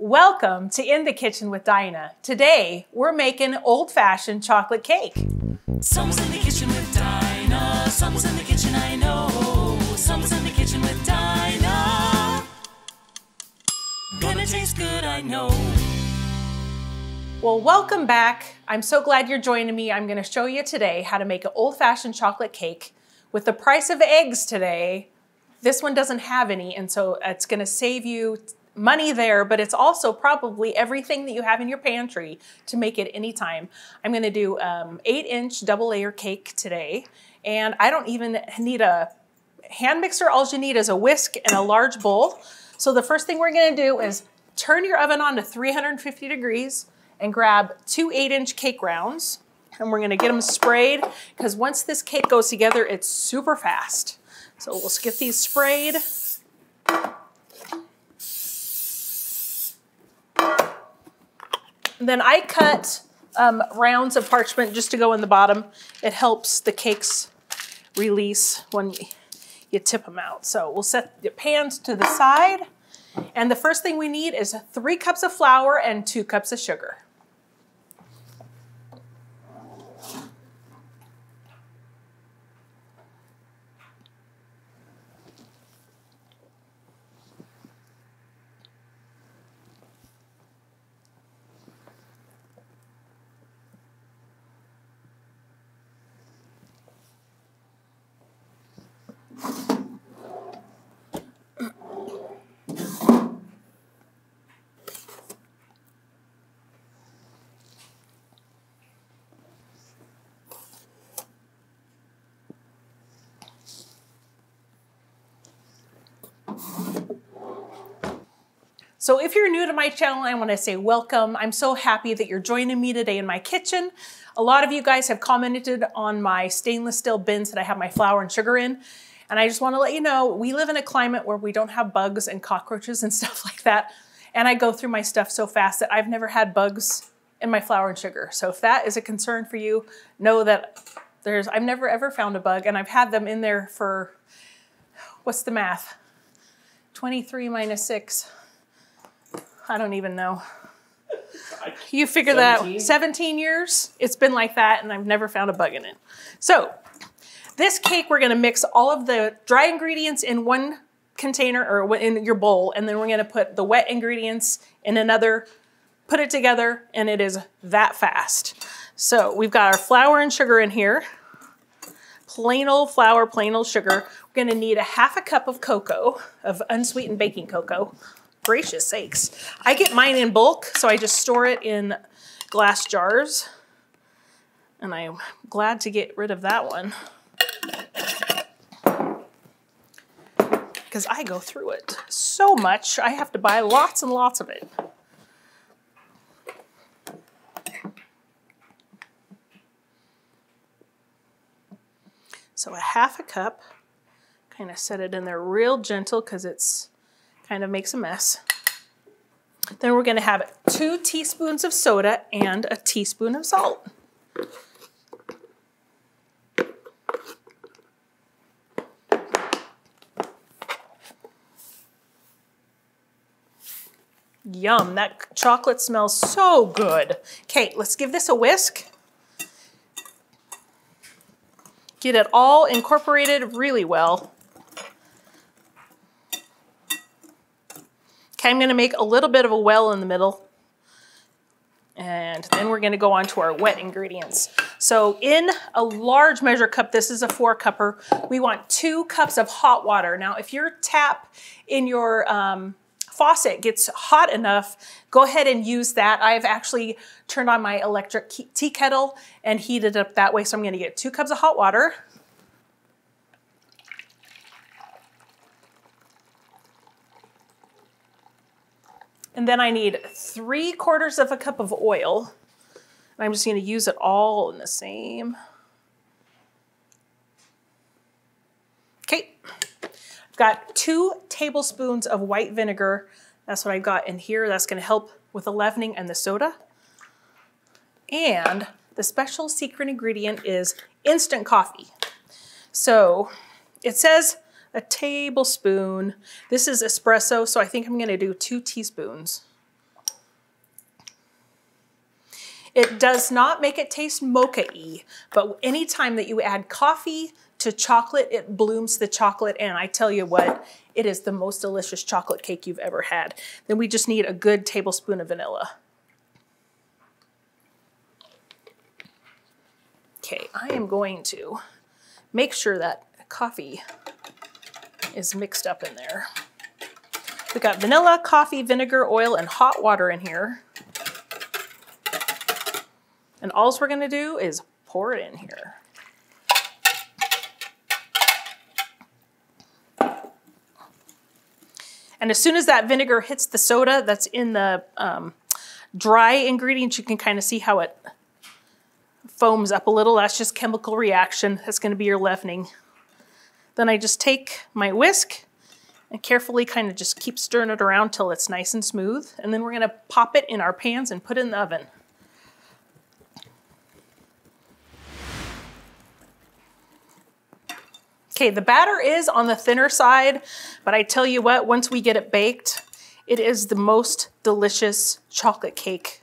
Welcome to In the Kitchen with Dinah. Today, we're making old-fashioned chocolate cake. Someone's in the kitchen with Dinah. Someone's in the kitchen, I know. Someone's in the kitchen with Dinah. Gonna taste good, I know. Well, welcome back. I'm so glad you're joining me. I'm gonna show you today how to make an old-fashioned chocolate cake. With the price of eggs today, this one doesn't have any, and so it's gonna save you money there, but it's also probably everything that you have in your pantry to make it anytime. I'm gonna do 8-inch double layer cake today, and I don't even need a hand mixer. All you need is a whisk and a large bowl. So the first thing we're gonna do is turn your oven on to 350 degrees and grab 2 8-inch cake rounds, and we're gonna get them sprayed, because once this cake goes together, it's super fast. So we'll get these sprayed. Then I cut rounds of parchment just to go in the bottom. It helps the cakes release when you tip them out. So we'll set the pans to the side. And the first thing we need is 3 cups of flour and 2 cups of sugar. So if you're new to my channel, I want to say welcome. I'm so happy that you're joining me today in my kitchen. A lot of you guys have commented on my stainless steel bins that I have my flour and sugar in. And I just want to let you know, we live in a climate where we don't have bugs and cockroaches and stuff like that. And I go through my stuff so fast that I've never had bugs in my flour and sugar. So if that is a concern for you, know that I've never ever found a bug, and I've had them in there for, what's the math? 23 minus 6. I don't even know. You figure 17? That 17 years, it's been like that, and I've never found a bug in it. So this cake, we're gonna mix all of the dry ingredients in one container or in your bowl, and then we're gonna put the wet ingredients in another, put it together, and it is that fast. So we've got our flour and sugar in here. Plain old flour, plain old sugar. We're gonna need a 1/2 cup of cocoa, of unsweetened baking cocoa. Gracious sakes. I get mine in bulk, so I just store it in glass jars. And I'm glad to get rid of that one, because I go through it so much. I have to buy lots and lots of it. So a 1/2 cup, kind of set it in there real gentle because it's kind of makes a mess. Then we're gonna have 2 teaspoons of soda and a teaspoon of salt. Yum, that chocolate smells so good. Okay, let's give this a whisk. Get it all incorporated really well. Okay, I'm gonna make a little bit of a well in the middle. And then we're gonna go on to our wet ingredients. So in a large measure cup, this is a 4-cupper, we want 2 cups of hot water. Now, if your tap in your faucet gets hot enough, go ahead and use that. I've actually turned on my electric tea kettle and heated it up that way. So I'm gonna get 2 cups of hot water. And then I need 3/4 cup of oil. And I'm just gonna use it all in the same. Okay, I've got 2 tablespoons of white vinegar. That's what I've got in here. That's gonna help with the leavening and the soda. And the special secret ingredient is instant coffee. So it says a tablespoon. This is espresso, so I think I'm gonna do 2 teaspoons. It does not make it taste mocha-y, but anytime that you add coffee to chocolate, it blooms the chocolate, and I tell you what, it is the most delicious chocolate cake you've ever had. Then we just need a good tablespoon of vanilla. Okay, I am going to make sure that coffee is mixed up in there. We got vanilla, coffee, vinegar, oil, and hot water in here. And all we're gonna do is pour it in here. And as soon as that vinegar hits the soda that's in the dry ingredients, you can kind of see how it foams up a little. That's just chemical reaction. That's gonna be your leavening. Then I just take my whisk and carefully kind of just keep stirring it around till it's nice and smooth. And then we're gonna pop it in our pans and put it in the oven. Okay, the batter is on the thinner side, but I tell you what, once we get it baked, it is the most delicious chocolate cake.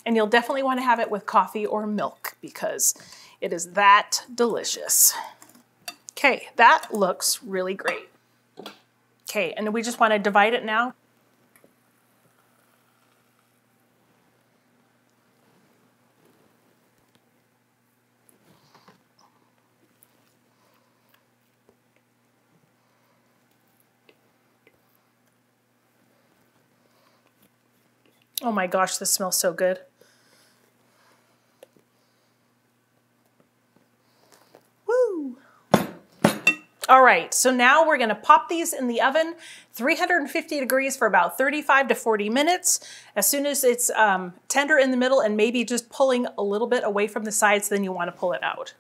And you'll definitely want to have it with coffee or milk because it is that delicious. Okay, that looks really great. Okay, and we just want to divide it now. Oh my gosh, this smells so good. Woo! All right, so now we're gonna pop these in the oven, 350 degrees for about 35 to 40 minutes. As soon as it's tender in the middle and maybe just pulling a little bit away from the sides, then you wanna pull it out.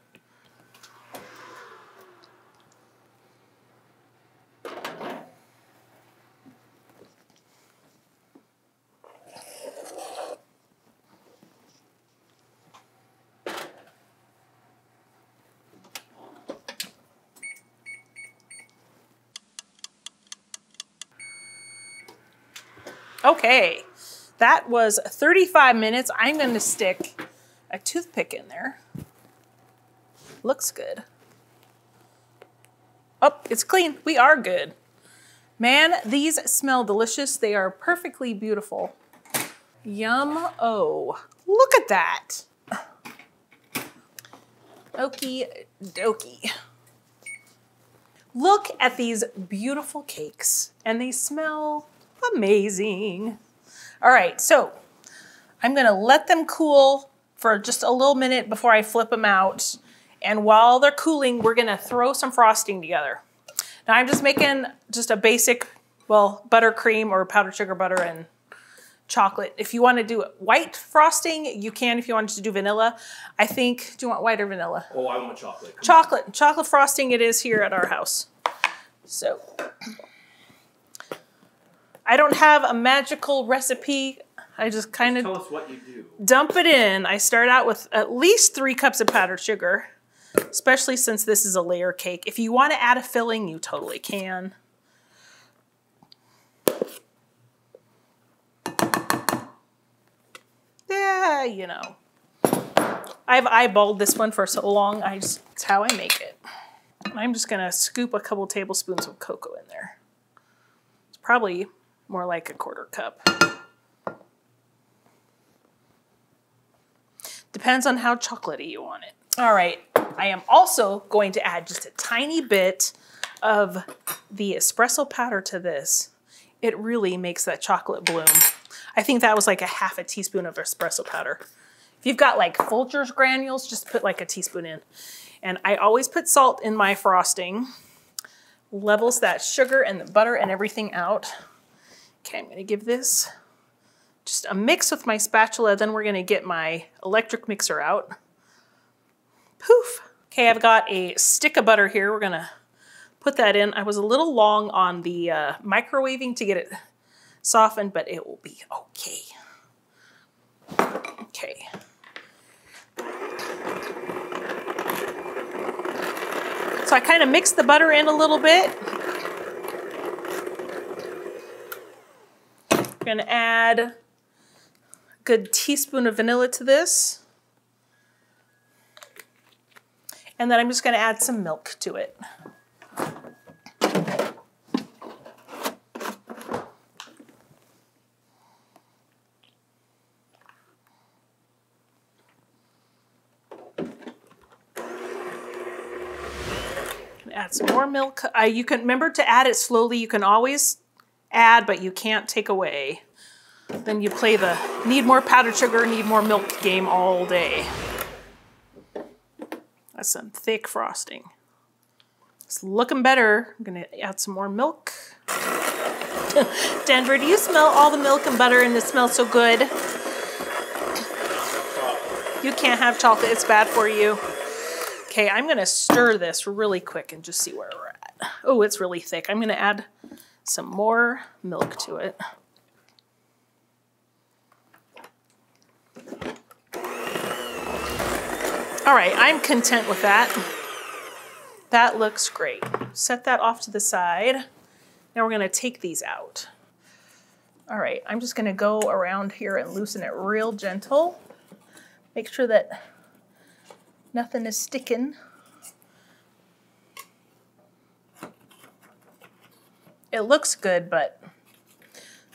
Okay, that was 35 minutes. I'm going to stick a toothpick in there. Looks good. Oh, it's clean. We are good. Man, these smell delicious. They are perfectly beautiful. Yum-o. Look at that. Okie dokie. Look at these beautiful cakes, and they smell amazing. All right, so I'm gonna let them cool for just a little minute before I flip them out. And while they're cooling, we're gonna throw some frosting together. Now I'm just making just a basic, well, buttercream or powdered sugar butter and chocolate. If you wanna do white frosting, you can. If you wanted to do vanilla, I think, do you want white or vanilla? Oh, I want chocolate. Chocolate frosting it is here at our house. So, I don't have a magical recipe. I just kind of tell us what you do. Dump it in. I start out with at least 3 cups of powdered sugar, especially since this is a layer cake. If you want to add a filling, you totally can. Yeah, you know. I've eyeballed this one for so long, it's how I make it. I'm just gonna scoop a couple tablespoons of cocoa in there. It's probably more like a 1/4 cup. Depends on how chocolatey you want it. All right, I am also going to add just a tiny bit of the espresso powder to this. It really makes that chocolate bloom. I think that was like a 1/2 teaspoon of espresso powder. If you've got like Folgers granules, just put like a teaspoon in. And I always put salt in my frosting. Levels that sugar and the butter and everything out. Okay, I'm gonna give this just a mix with my spatula, then we're gonna get my electric mixer out. Poof. Okay, I've got a stick of butter here. We're gonna put that in. I was a little long on the microwaving to get it softened, but it will be okay. Okay. So I kind of mix the butter in a little bit. I'm gonna add good teaspoon of vanilla to this. And then I'm just going to add some milk to it. Add some more milk. You can remember to add it slowly. You can always add, but you can't take away. Then you play the need more powdered sugar, need more milk game all day. That's some thick frosting. It's looking better. I'm gonna add some more milk. Denver, do you smell all the milk and butter and it smells so good? You can't have chocolate, it's bad for you. Okay, I'm gonna stir this really quick and just see where we're at. Oh, it's really thick. I'm gonna add some more milk to it. All right, I'm content with that. That looks great. Set that off to the side. Now we're gonna take these out. All right, I'm just gonna go around here and loosen it real gentle. Make sure that nothing is sticking. It looks good, but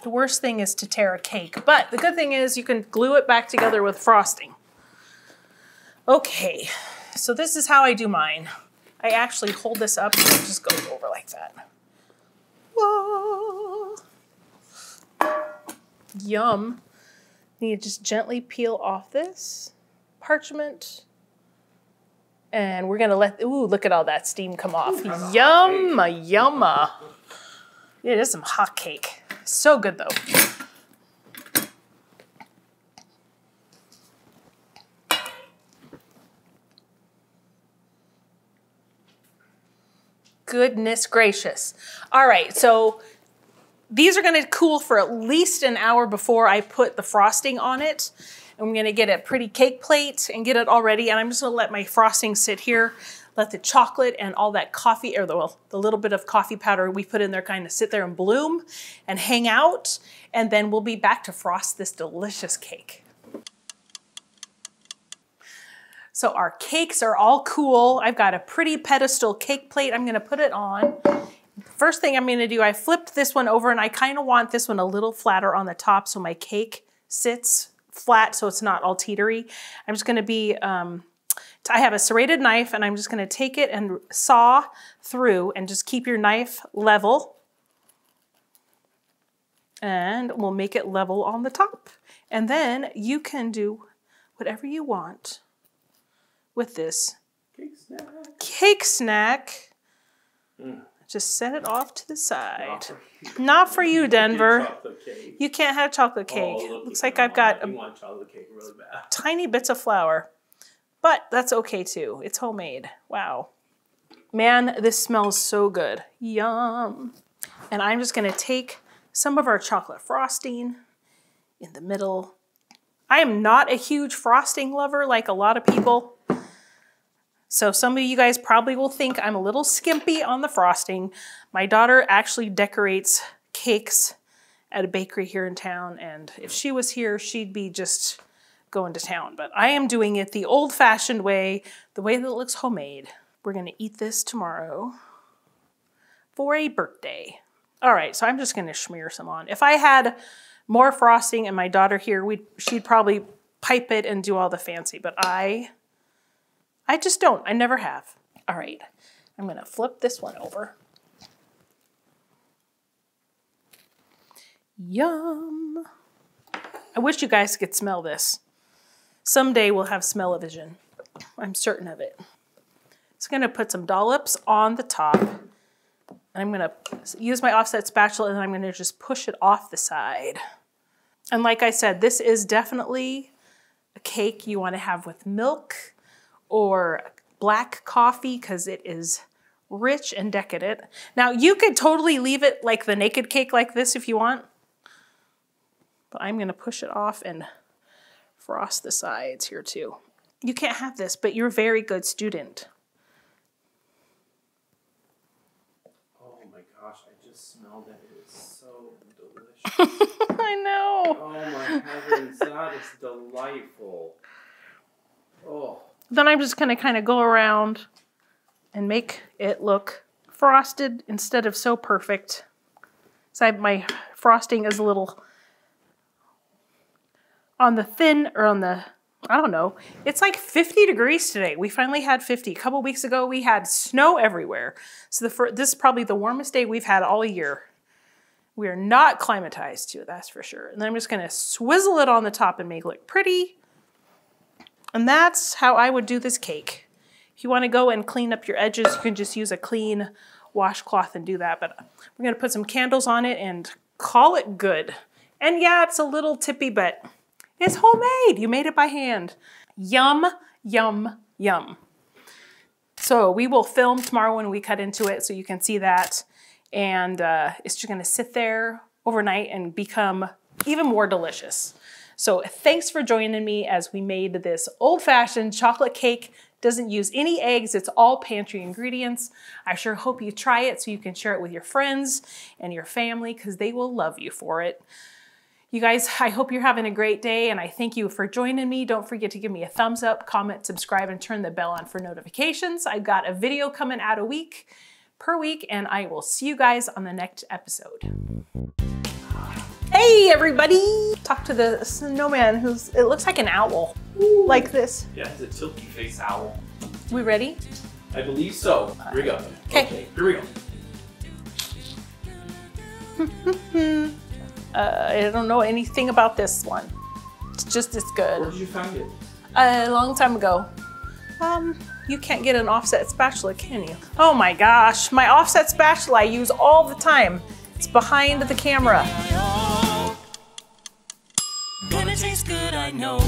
the worst thing is to tear a cake. But the good thing is you can glue it back together with frosting. Okay, so this is how I do mine. I actually hold this up and it just goes over like that. Whoa. Yum. You just gently peel off this parchment. And we're gonna let, ooh, look at all that steam come off. Yumma, yumma. It is some hot cake. So good though. Goodness gracious. All right, so these are gonna cool for at least an hour before I put the frosting on it. I'm gonna get a pretty cake plate and get it all ready, and I'm just gonna let my frosting sit here, let the chocolate and all that coffee, or the little bit of coffee powder we put in there kind of sit there and bloom and hang out, and then we'll be back to frost this delicious cake. So our cakes are all cool. I've got a pretty pedestal cake plate. I'm gonna put it on. First thing I'm gonna do, I flipped this one over and I kind of want this one a little flatter on the top so my cake sits flat so it's not all teetery. I'm just gonna be, I have a serrated knife and I'm just gonna take it and saw through and just keep your knife level. And we'll make it level on the top. And then you can do whatever you want with this cake snack. Just set it off to the side. Not for you, Denver. You can't have chocolate cake. Oh, looks like I've got chocolate cake really bad. Tiny bits of flour. But that's okay too. It's homemade. Wow. Man, this smells so good. Yum. And I'm just gonna take some of our chocolate frosting in the middle. I am not a huge frosting lover like a lot of people. So some of you guys probably will think I'm a little skimpy on the frosting. My daughter actually decorates cakes at a bakery here in town, and if she was here, she'd be just going to town. But I am doing it the old-fashioned way, the way that it looks homemade. We're gonna eat this tomorrow for a birthday. All right, so I'm just gonna smear some on. If I had more frosting and my daughter here, she'd probably pipe it and do all the fancy, but I just don't. I never have. All right, I'm gonna flip this one over. Yum. I wish you guys could smell this. Someday we'll have smell-o-vision. I'm certain of it. It's gonna put some dollops on the top. And I'm gonna use my offset spatula and I'm gonna just push it off the side. And like I said, this is definitely a cake you wanna have with milk or black coffee because it is rich and decadent. Now you could totally leave it like the naked cake like this if you want, but I'm gonna push it off and frost the sides here too. You can't have this, but you're a very good student. Oh my gosh, I just smelled it. It is so delicious. I know. Oh my heavens, that is delightful. Oh. Then I'm just gonna kind of go around and make it look frosted instead of so perfect. So my frosting is a little on the thin, or on the, I don't know. It's like 50 degrees today. We finally had 50. A couple weeks ago, we had snow everywhere. So this is probably the warmest day we've had all year. We are not climatized to it, that's for sure. And then I'm just gonna swizzle it on the top and make it look pretty. And that's how I would do this cake. If you wanna go and clean up your edges, you can just use a clean washcloth and do that. But we're gonna put some candles on it and call it good. And yeah, it's a little tippy, but it's homemade. You made it by hand. Yum, yum, yum. So we will film tomorrow when we cut into it so you can see that. And it's just gonna sit there overnight and become even more delicious. So thanks for joining me as we made this old-fashioned chocolate cake. Doesn't use any eggs, it's all pantry ingredients. I sure hope you try it so you can share it with your friends and your family because they will love you for it. You guys, I hope you're having a great day and I thank you for joining me. Don't forget to give me a thumbs up, comment, subscribe, and turn the bell on for notifications. I've got a video coming out per week, and I will see you guys on the next episode. Hey everybody! Talk to the snowman it looks like an owl. Ooh. Like this. Yeah, it's a tilty face owl. We ready? I believe so. Here we go. Okay, here we go. I don't know anything about this one. It's just as good. Where did you find it? A long time ago. You can't get an offset spatula, can you? Oh my gosh, my offset spatula I use all the time. It's behind the camera. Gonna taste good, I know.